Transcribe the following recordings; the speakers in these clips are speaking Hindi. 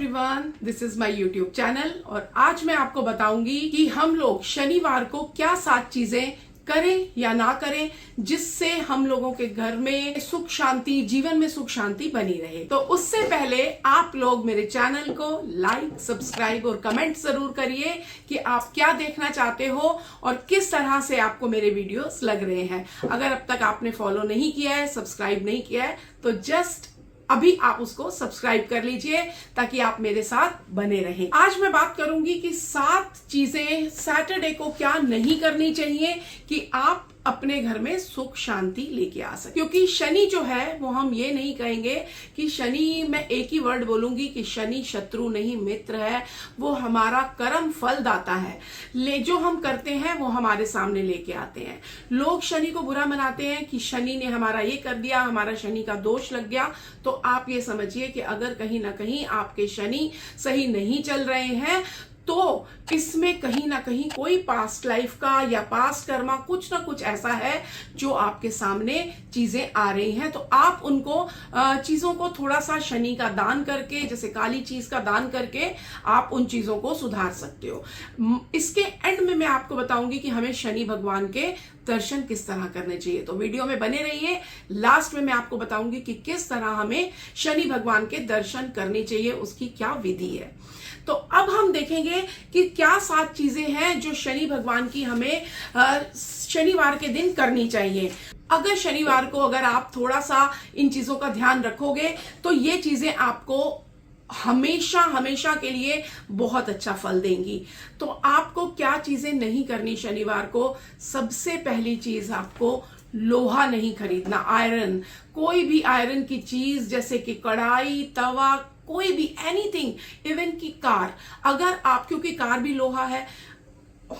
Everyone, this is my YouTube channel और आज मैं आपको बताऊंगी कि हम लोग शनिवार को क्या 7 चीजें करें या ना करें जिससे हम लोगों के घर में सुख शांति, जीवन में सुख शांति बनी रहे। तो उससे पहले आप लोग मेरे चैनल को लाइक, सब्सक्राइब और कमेंट जरूर करिए कि आप क्या देखना चाहते हो और किस तरह से आपको मेरे वीडियोस लग रहे हैं। अगर अब तक आपने फॉलो नहीं किया है, सब्सक्राइब नहीं किया है तो जस्ट अभी आप उसको सब्सक्राइब कर लीजिए ताकि आप मेरे साथ बने रहें। आज मैं बात करूंगी कि 7 चीजें सैटरडे को क्या नहीं करनी चाहिए कि आप अपने घर में सुख शांति लेके आ सके। क्योंकि शनि जो है वो हम ये नहीं कहेंगे कि शनि, मैं एक ही वर्ड बोलूंगी कि शनि शत्रु नहीं मित्र है। वो हमारा कर्म फल दाता है। जो हम करते हैं वो हमारे सामने लेके आते हैं। लोग शनि को बुरा मनाते हैं कि शनि ने हमारा ये कर दिया, हमारा शनि का दोष लग गया। तो आप ये समझिए कि अगर कहीं ना कहीं आपके शनि सही नहीं चल रहे हैं तो इसमें कहीं ना कहीं कोई पास्ट लाइफ का या पास्ट कर्मा कुछ ना कुछ ऐसा है जो आपके सामने चीजें आ रही हैं। तो आप उनको चीजों को थोड़ा सा शनि का दान करके, जैसे काली चीज का दान करके आप उन चीजों को सुधार सकते हो। इसके एंड में मैं आपको बताऊंगी कि हमें शनि भगवान के दर्शन किस तरह करने चाहिए। तो वीडियो में बने रहिए। लास्ट में मैं आपको बताऊंगी कि किस तरह हमें शनि भगवान के दर्शन करने चाहिए, उसकी क्या विधि है। तो अब हम देखेंगे कि क्या 7 चीजें हैं जो शनि भगवान की हमें शनिवार के दिन करनी चाहिए। अगर शनिवार को अगर आप थोड़ा सा इन चीजों का ध्यान रखोगे तो ये चीजें आपको हमेशा हमेशा के लिए बहुत अच्छा फल देंगी। तो आपको क्या चीजें नहीं करनी शनिवार को? सबसे पहली चीज, आपको लोहा नहीं खरीदना, आयरन। कोई भी आयरन की चीज जैसे कि कढ़ाई, तवा, कोई भी एनीथिंग, इवन की कार। अगर आप, क्योंकि कार भी लोहा है,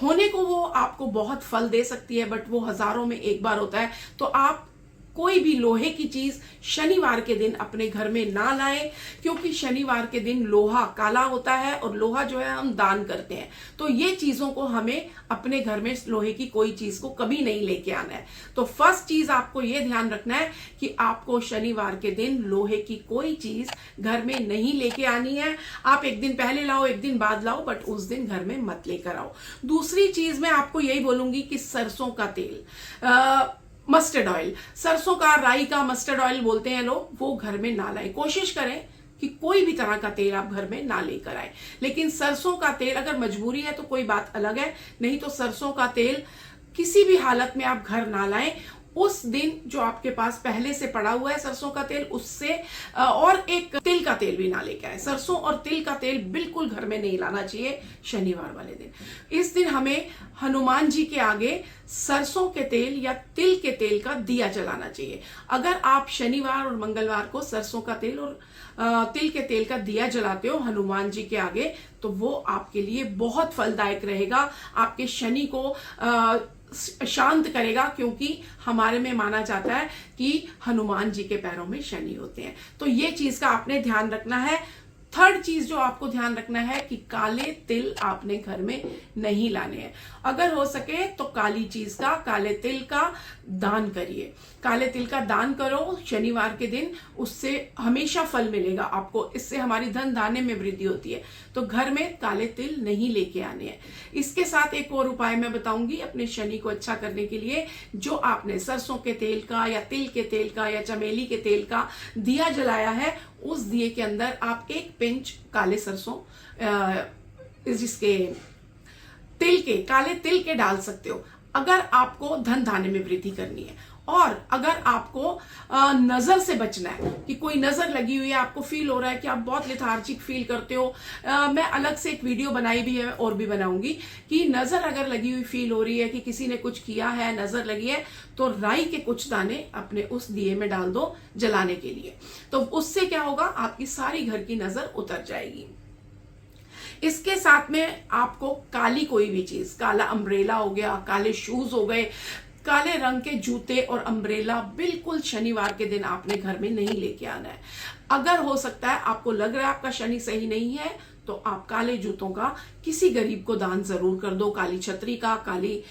होने को वो आपको बहुत फल दे सकती है बट वो हजारों में एक बार होता है। तो आप कोई भी लोहे की चीज शनिवार के दिन अपने घर में ना लाएं, क्योंकि शनिवार के दिन लोहा काला होता है और लोहा जो है हम दान करते हैं। तो ये चीजों को हमें अपने घर में लोहे की कोई चीज को कभी नहीं लेके आना है। तो फर्स्ट चीज आपको ये ध्यान रखना है कि आपको शनिवार के दिन लोहे की कोई चीज घर में नहीं लेके आनी है। आप एक दिन पहले लाओ, एक दिन बाद लाओ, बट उस दिन घर में मत लेकर आओ। दूसरी चीज मैं आपको यही बोलूंगी कि सरसों का तेल, मस्टर्ड ऑयल, सरसों का, राई का मस्टर्ड ऑयल बोलते हैं लोग, वो घर में ना लाएं। कोशिश करें कि कोई भी तरह का तेल आप घर में ना लेकर आए। लेकिन सरसों का तेल अगर मजबूरी है तो कोई बात अलग है, नहीं तो सरसों का तेल किसी भी हालत में आप घर ना लाएं। उस दिन जो आपके पास पहले से पड़ा हुआ है सरसों का तेल, उससे और एक तिल का तेल भी ना लेके आए। सरसों और तिल का तेल बिल्कुल घर में नहीं लाना चाहिए शनिवार वाले दिन। इस दिन हमें हनुमान जी के आगे सरसों के तेल या तिल के तेल का दिया जलाना चाहिए। अगर आप शनिवार और मंगलवार को सरसों का तेल और तिल के तेल का दिया जलाते हो हनुमान जी के आगे, तो वो आपके लिए बहुत फलदायक रहेगा, आपके शनि को शांत करेगा। क्योंकि हमारे में माना जाता है कि हनुमान जी के पैरों में शनि होते हैं। तो ये चीज का आपने ध्यान रखना है। थर्ड चीज जो आपको ध्यान रखना है कि काले तिल आपने घर में नहीं लाने हैं। अगर हो सके तो काली चीज का, काले तिल का दान करिए। काले तिल का दान करो शनिवार के दिन, उससे हमेशा फल मिलेगा आपको। इससे हमारी धन धान्य में वृद्धि होती है। तो घर में काले तिल नहीं लेके आने हैं। इसके साथ एक और उपाय मैं बताऊंगी अपने शनि को अच्छा करने के लिए। जो आपने सरसों के तेल का या तिल के तेल का या चमेली के तेल का दिया जलाया है, उस दिए के अंदर आप 1 पिंच काले सरसों, जिसके तिल के, काले तिल के डाल सकते हो अगर आपको धन धान्य में वृद्धि करनी है। और अगर आपको नजर से बचना है कि कोई नजर लगी हुई है, आपको फील हो रहा है कि आप बहुत लेथार्जिक फील करते हो, मैं अलग से एक वीडियो बनाई भी है और भी बनाऊंगी कि नजर अगर लगी हुई फील हो रही है कि किसी ने कुछ किया है, नजर लगी है, तो राई के कुछ दाने अपने उस दिए में डाल दो जलाने के लिए। तो उससे क्या होगा, आपकी सारी घर की नजर उतर जाएगी। इसके साथ में आपको काली कोई भी चीज, काला अम्ब्रेला हो गया, काले शूज हो गए, काले रंग के जूते और अम्ब्रेला बिल्कुल शनिवार के दिन आपने घर में नहीं लेके आना है। अगर हो सकता है, आपको लग रहा है आपका शनि सही नहीं है, तो आप काले जूतों का किसी गरीब को दान जरूर कर दो, काली छतरी का, काली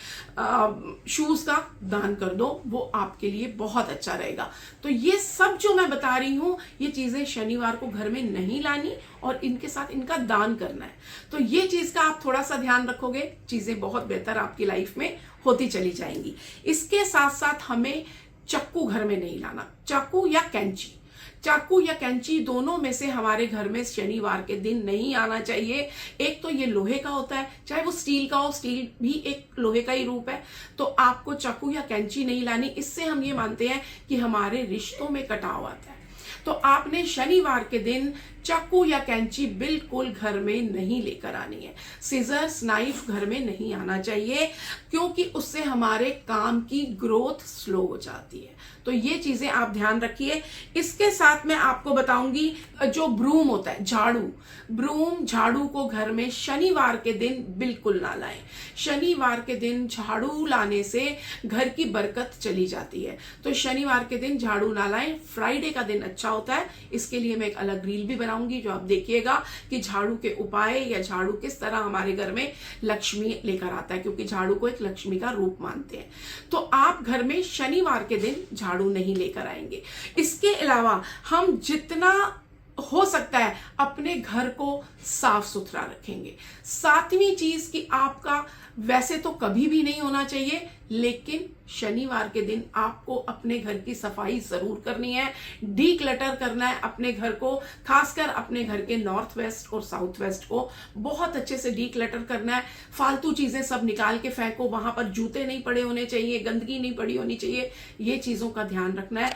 शूज का दान कर दो, वो आपके लिए बहुत अच्छा रहेगा। तो ये सब जो मैं बता रही हूं, ये चीजें शनिवार को घर में नहीं लानी और इनके साथ इनका दान करना है। तो ये चीज का आप थोड़ा सा ध्यान रखोगे, चीजें बहुत बेहतर आपकी लाइफ में होती चली जाएंगी। इसके साथ साथ हमें चाकू घर में नहीं लाना, चाकू या कैंची दोनों में से हमारे घर में शनिवार के दिन नहीं आना चाहिए। एक तो ये लोहे का होता है, चाहे वो स्टील का हो, स्टील भी एक लोहे का ही रूप है, तो आपको चाकू या कैंची नहीं लानी। इससे हम ये मानते हैं कि हमारे रिश्तों में कटाव आता है। तो आपने शनिवार के दिन चाकू या कैंची बिल्कुल घर में नहीं लेकर आनी है। सीजर्स, नाइफ घर में नहीं आना चाहिए, क्योंकि उससे हमारे काम की ग्रोथ स्लो हो जाती है। तो ये चीजें आप ध्यान रखिए। इसके साथ मैं आपको बताऊंगी, जो ब्रूम होता है, झाड़ू को घर में शनिवार के दिन बिल्कुल ना लाएं। शनिवार के दिन झाड़ू लाने से घर की बरकत चली जाती है। तो शनिवार के दिन झाड़ू ना लाएं। फ्राइडे का दिन अच्छा होता है, इसके लिए मैं एक अलग रील भी बनाऊंगी, जो आप देखिएगा कि झाड़ू के उपाय या झाड़ू किस तरह हमारे घर में लक्ष्मी लेकर आता है, क्योंकि झाड़ू को एक लक्ष्मी का रूप मानते हैं। तो आप घर में शनिवार के दिन झाड़ू नहीं लेकर आएंगे। इसके अलावा हम जितना हो सकता है अपने घर को साफ सुथरा रखेंगे। सातवीं चीज कि आपका वैसे तो कभी भी नहीं होना चाहिए, लेकिन शनिवार के दिन आपको अपने घर की सफाई जरूर करनी है, डीक्लटर करना है अपने घर को, खासकर अपने घर के नॉर्थ वेस्ट और साउथ वेस्ट को बहुत अच्छे से डीक्लटर करना है। फालतू चीजें सब निकाल के फेंको, वहां पर जूते नहीं पड़े होने चाहिए, गंदगी नहीं पड़ी होनी चाहिए, ये चीजों का ध्यान रखना है।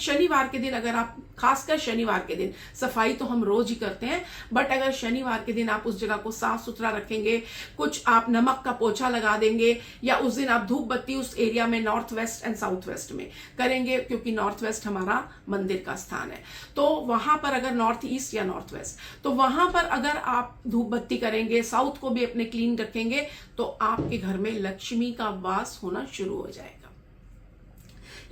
शनिवार के दिन अगर आप, खासकर शनिवार के दिन, सफाई तो हम रोज ही करते हैं, बट अगर शनिवार के दिन आप उस जगह को साफ सुथरा रखेंगे, कुछ आप नमक का पोछा लगा देंगे, या उस दिन आप धूप बत्ती उस एरिया में north west and south west में करेंगे, क्योंकि नॉर्थ वेस्ट हमारा मंदिर का स्थान है। तो वहां पर अगर नॉर्थ ईस्ट या नॉर्थ वेस्ट, तो वहां पर अगर आप धूप बत्ती करेंगे, साउथ को भी अपने क्लीन रखेंगे, तो आपके घर में लक्ष्मी का वास होना शुरू हो जाएगा।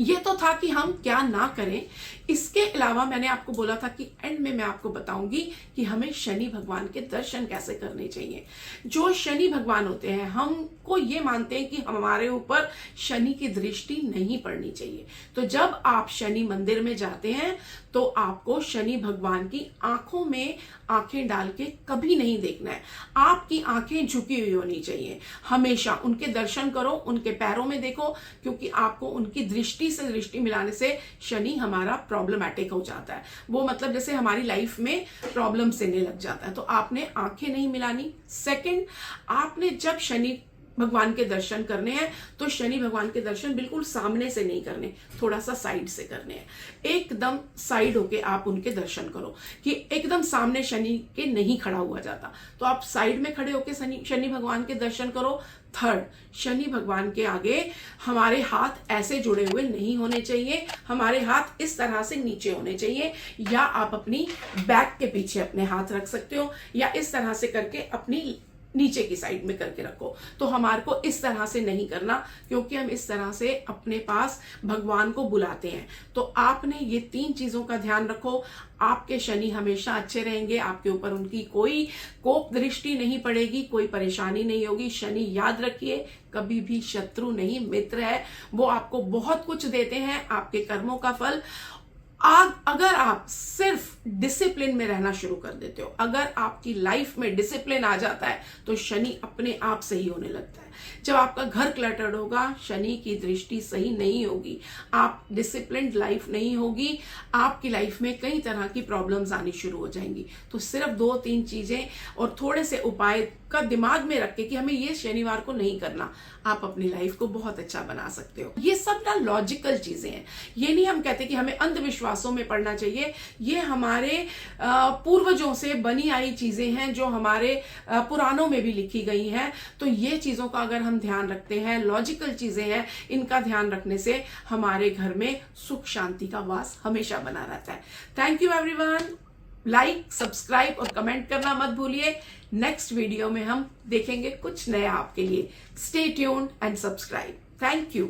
ये तो था कि हम क्या ना करें। इसके अलावा मैंने आपको बोला था कि एंड में मैं आपको बताऊंगी कि हमें शनि भगवान के दर्शन कैसे करने चाहिए। जो शनि भगवान होते हैं, हमको ये मानते हैं कि हमारे ऊपर शनि की दृष्टि नहीं पड़नी चाहिए। तो जब आप शनि मंदिर में जाते हैं, तो आपको शनि भगवान की आंखों में आंखें डाल के कभी नहीं देखना है। आपकी आंखें झुकी हुई होनी चाहिए, हमेशा उनके दर्शन करो, उनके पैरों में देखो, क्योंकि आपको उनकी दृष्टि से दृष्टि मिलाने से शनि हमारा प्रॉब्लमैटिक हो जाता है। वो मतलब जैसे हमारी लाइफ में प्रॉब्लम देने लग जाता है। तो आपने आंखें नहीं मिलानी। सेकंड, आपने जब शनि भगवान के दर्शन करने हैं, तो शनि भगवान के दर्शन बिल्कुल सामने से नहीं करने, थोड़ा सा साइड से करने हैं। एकदम साइड होके आप उनके दर्शन करो, कि एकदम सामने शनि के नहीं खड़ा हुआ जाता, तो आप साइड में खड़े होके शनि भगवान के दर्शन करो। थर्ड, शनि भगवान के आगे हमारे हाथ ऐसे जुड़े हुए नहीं होने चाहिए, हमारे हाथ इस तरह से नीचे होने चाहिए, या आप अपनी बैक के पीछे अपने हाथ रख सकते हो, या इस तरह से करके अपनी नीचे की साइड में करके रखो। तो हमारे को इस तरह से नहीं करना, क्योंकि हम इस तरह से अपने पास भगवान को बुलाते हैं। तो आपने ये 3 चीजों का ध्यान रखो, आपके शनि हमेशा अच्छे रहेंगे, आपके ऊपर उनकी कोई कोप दृष्टि नहीं पड़ेगी, कोई परेशानी नहीं होगी। शनि, याद रखिए, कभी भी शत्रु नहीं, मित्र है। वो आपको बहुत कुछ देते हैं, आपके कर्मों का फल। अगर आप सिर्फ डिसिप्लिन में रहना शुरू कर देते हो, अगर आपकी लाइफ में डिसिप्लिन आ जाता है, तो शनि अपने आप सही होने लगता है। जब आपका घर क्लटर्ड होगा, शनि की दृष्टि सही नहीं होगी, आप डिसिप्लिन्ड लाइफ नहीं होगी, आपकी लाइफ में कई तरह की प्रॉब्लम्स आनी शुरू हो जाएंगी। तो सिर्फ 2-3 चीजें और थोड़े से उपाय का दिमाग में रख के कि हमें ये शनिवार को नहीं करना, आप अपनी लाइफ को बहुत अच्छा बना सकते हो। ये सब ना लॉजिकल चीजें हैं, ये नहीं हम कहते कि हमें अंधविश्वासों में पड़ना चाहिए। ये हमारे पूर्वजों से बनी आई चीजें हैं, जो हमारे पुराणों में भी लिखी गई हैं। तो ये चीजों का अगर हम ध्यान रखते हैं, लॉजिकल चीजें हैं, इनका ध्यान रखने से हमारे घर में सुख शांति का वास हमेशा बना रहता है। Thank you everyone. Like, subscribe और कमेंट करना मत भूलिए। नेक्स्ट वीडियो में हम देखेंगे कुछ नया आपके लिए। Stay tuned and subscribe. Thank you.